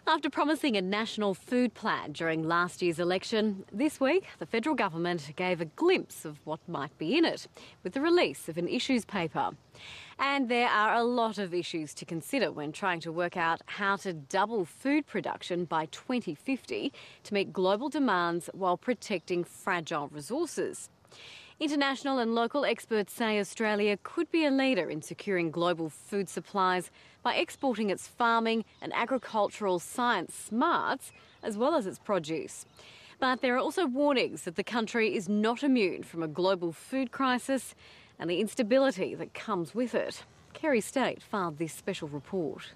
After promising a national food plan during last year's election, this week the federal government gave a glimpse of what might be in it with the release of an issues paper. And there are a lot of issues to consider when trying to work out how to double food production by 2050 to meet global demands while protecting fragile resources. International and local experts say Australia could be a leader in securing global food supplies by exporting its farming and agricultural science smarts as well as its produce. But there are also warnings that the country is not immune from a global food crisis and the instability that comes with it. Kerry State filed this special report.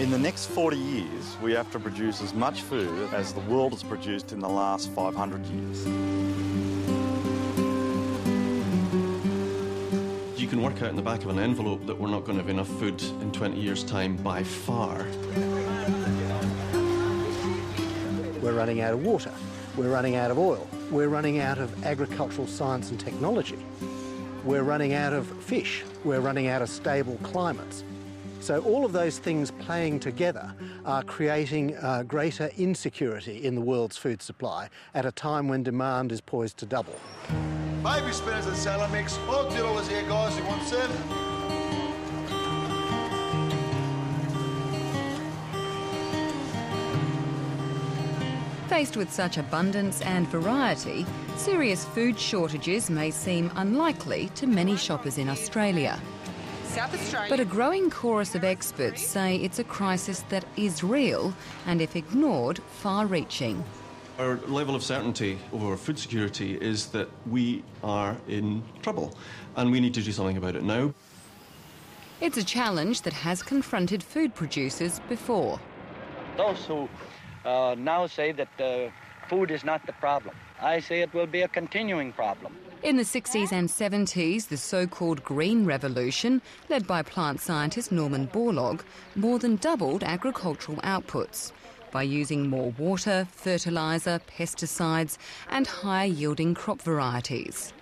In the next 40 years, we have to produce as much food as the world has produced in the last 500 years. You can work out in the back of an envelope that we're not going to have enough food in 20 years' time by far. We're running out of water, we're running out of oil, we're running out of agricultural science and technology, we're running out of fish, we're running out of stable climates. So all of those things playing together are creating greater insecurity in the world's food supply at a time when demand is poised to double. Baby spinners and salad mix. All $2 here, guys. You want some? Faced with such abundance and variety, serious food shortages may seem unlikely to many shoppers in Australia. South Australia. But a growing chorus of experts say it's a crisis that is real and, if ignored, far-reaching. Our level of certainty over food security is that we are in trouble and we need to do something about it now. It's a challenge that has confronted food producers before. Those who now say that food is not the problem, I say it will be a continuing problem. In the 60s and 70s, the so-called Green Revolution, led by plant scientist Norman Borlaug, more than doubled agricultural outputs by using more water, fertiliser, pesticides and higher-yielding crop varieties.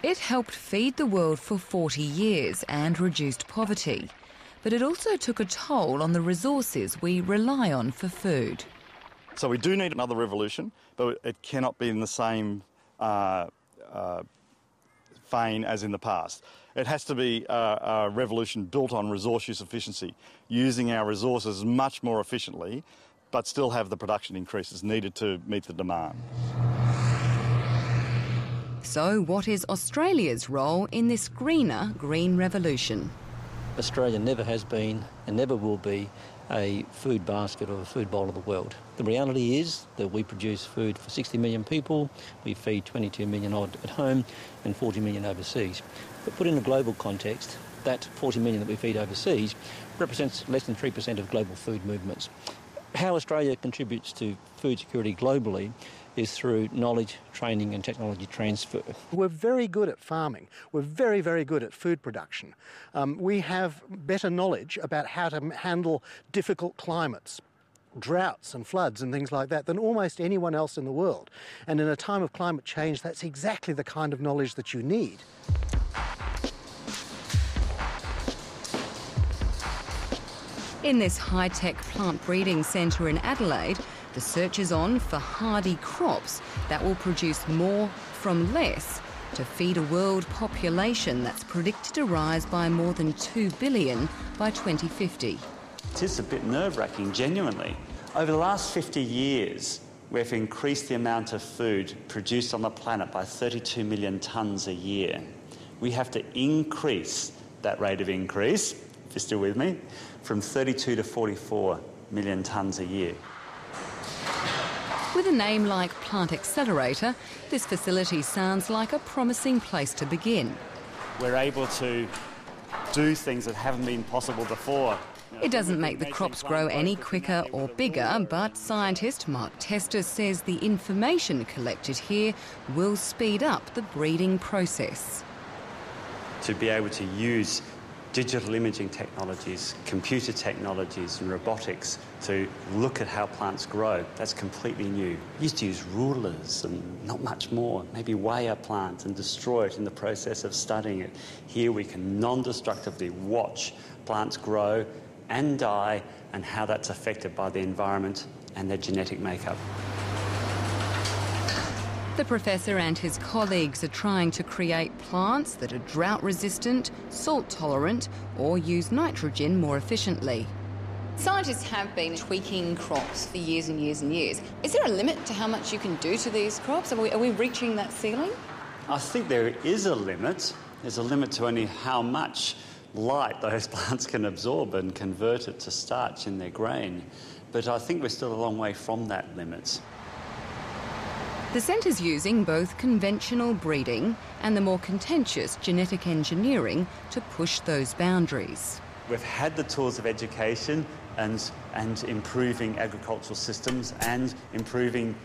It helped feed the world for 40 years and reduced poverty, but it also took a toll on the resources we rely on for food. So we do need another revolution, but it cannot be in the same vein as in the past. It has to be a revolution built on resource use efficiency, using our resources much more efficiently, but still have the production increases needed to meet the demand. So what is Australia's role in this greener green revolution? Australia never has been and never will be a food basket or a food bowl of the world. The reality is that we produce food for 60 million people, we feed 22 million odd at home and 40 million overseas. But put in a global context, that 40 million that we feed overseas represents less than 3% of global food movements. How Australia contributes to food security globally is through knowledge, training and technology transfer. We're very good at farming. We're very, very good at food production. We have better knowledge about how to handle difficult climates, droughts and floods and things like that than almost anyone else in the world. And in a time of climate change, that's exactly the kind of knowledge that you need. In this high-tech plant breeding centre in Adelaide, the search is on for hardy crops that will produce more from less to feed a world population that's predicted to rise by more than 2 billion by 2050. It is a bit nerve-wracking, genuinely. Over the last 50 years, we've increased the amount of food produced on the planet by 32 million tonnes a year. We have to increase that rate of increase, if you're still with me, from 32 to 44 million tonnes a year. With a name like Plant Accelerator, this facility sounds like a promising place to begin. We're able to do things that haven't been possible before. It doesn't make the crops grow any quicker or bigger, but scientist Mark Tester says the information collected here will speed up the breeding process. To be able to use digital imaging technologies, computer technologies and robotics to look at how plants grow. That's completely new. We used to use rulers and not much more, maybe weigh a plant and destroy it in the process of studying it. Here we can non-destructively watch plants grow and die and how that's affected by the environment and their genetic makeup. The professor and his colleagues are trying to create plants that are drought-resistant, salt-tolerant, or use nitrogen more efficiently. Scientists have been tweaking crops for years and years and years. Is there a limit to how much you can do to these crops? Are we reaching that ceiling? I think there is a limit. There's a limit to only how much light those plants can absorb and convert it to starch in their grain. But I think we're still a long way from that limit. The centre's using both conventional breeding and the more contentious genetic engineering to push those boundaries. We've had the tools of education and improving agricultural systems and improving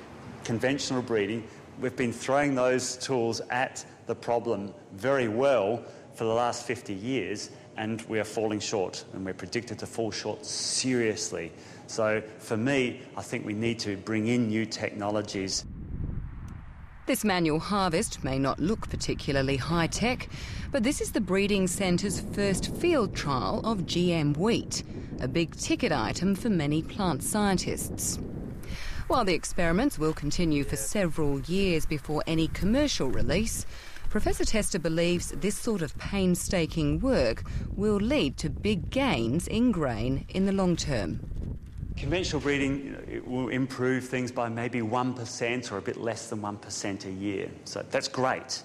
conventional breeding. We've been throwing those tools at the problem very well for the last 50 years, and we are falling short, and we're predicted to fall short seriously. So for me, I think we need to bring in new technologies. This manual harvest may not look particularly high-tech, but this is the breeding centre's first field trial of GM wheat, a big-ticket item for many plant scientists. While the experiments will continue for several years before any commercial release, Professor Tester believes this sort of painstaking work will lead to big gains in grain in the long term. Conventional breeding, it will improve things by maybe 1% or a bit less than 1% a year. So that's great.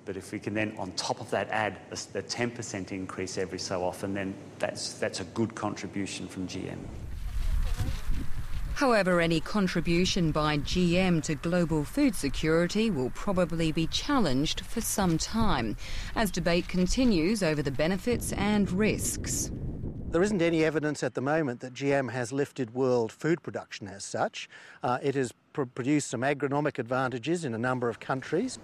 But if we can then, on top of that, add a 10% increase every so often, then that's a good contribution from GM. However, any contribution by GM to global food security will probably be challenged for some time, as debate continues over the benefits and risks. There isn't any evidence at the moment that GM has lifted world food production as such. It has produced some agronomic advantages in a number of countries.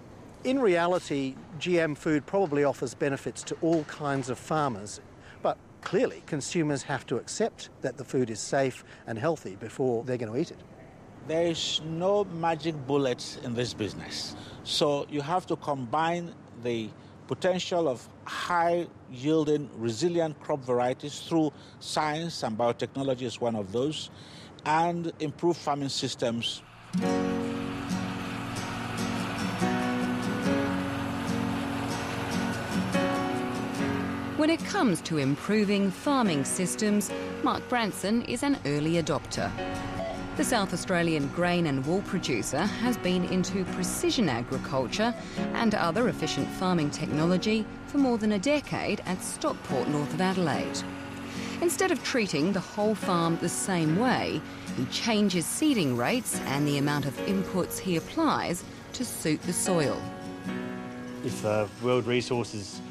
In reality, GM food probably offers benefits to all kinds of farmers, but clearly consumers have to accept that the food is safe and healthy before they're going to eat it. There is no magic bullet in this business. So you have to combine the potential of high-yielding, resilient crop varieties through science, and biotechnology is one of those, and improve farming systems. When it comes to improving farming systems, Mark Branson is an early adopter. The South Australian grain and wool producer has been into precision agriculture and other efficient farming technology for more than a decade at Stockport, north of Adelaide. Instead of treating the whole farm the same way, he changes seeding rates and the amount of inputs he applies to suit the soil. If the world resources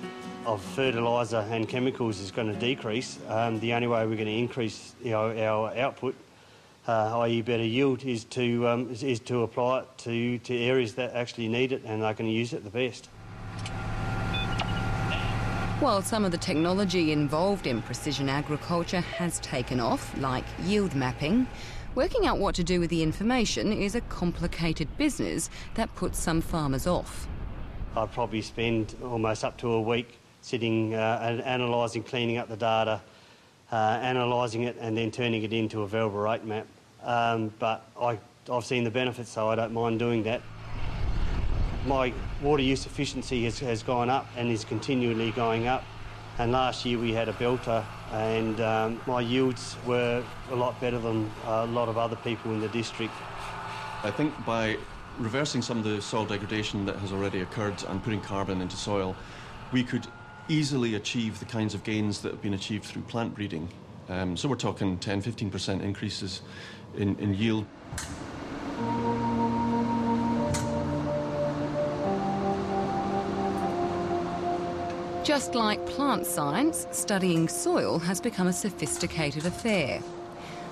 of fertiliser and chemicals is going to decrease, the only way we're going to increase our output, i.e. better yield, is to apply it to areas that actually need it and are going to use it the best. While some of the technology involved in precision agriculture has taken off, like yield mapping, working out what to do with the information is a complicated business that puts some farmers off. I'd probably spend almost up to a week sitting and analysing, cleaning up the data, analysing it and then turning it into a variable rate map. But I've seen the benefits, so I don't mind doing that. My water use efficiency has gone up and is continually going up. And last year we had a belter and my yields were a lot better than a lot of other people in the district. I think by reversing some of the soil degradation that has already occurred and putting carbon into soil, we could easily achieve the kinds of gains that have been achieved through plant breeding. So we're talking 10-15% increases in yield. Just like plant science, studying soil has become a sophisticated affair.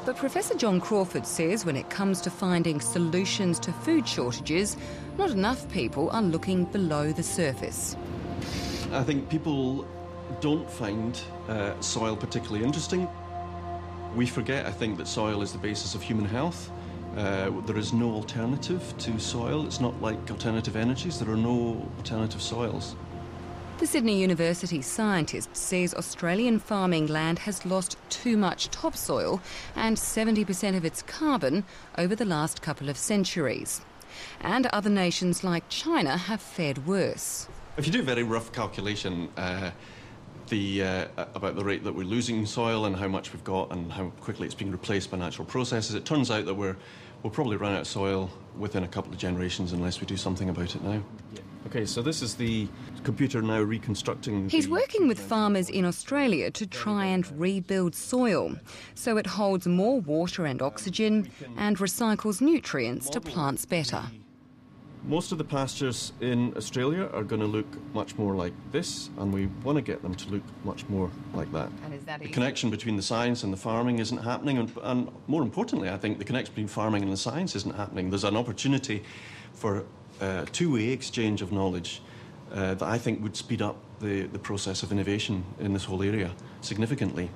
But Professor John Crawford says when it comes to finding solutions to food shortages, not enough people are looking below the surface. I think people don't find soil particularly interesting. We forget, I think, that soil is the basis of human health. There is no alternative to soil. It's not like alternative energies. There are no alternative soils. The Sydney University scientist says Australian farming land has lost too much topsoil and 70% of its carbon over the last couple of centuries. And other nations like China have fared worse. If you do a very rough calculation about the rate that we're losing soil and how much we've got and how quickly it's being replaced by natural processes, it turns out that we'll probably run out of soil within a couple of generations unless we do something about it now. OK, so this is the computer now reconstructing... He's working with farmers in Australia to try and rebuild soil so it holds more water and oxygen and recycles nutrients to plants better. Most of the pastures in Australia are going to look much more like this, and we want to get them to look much more like that. And is that the easy? Connection between the science and the farming isn't happening, and more importantly, I think the connection between farming and the science isn't happening. There's an opportunity for two-way exchange of knowledge that I think would speed up the process of innovation in this whole area significantly.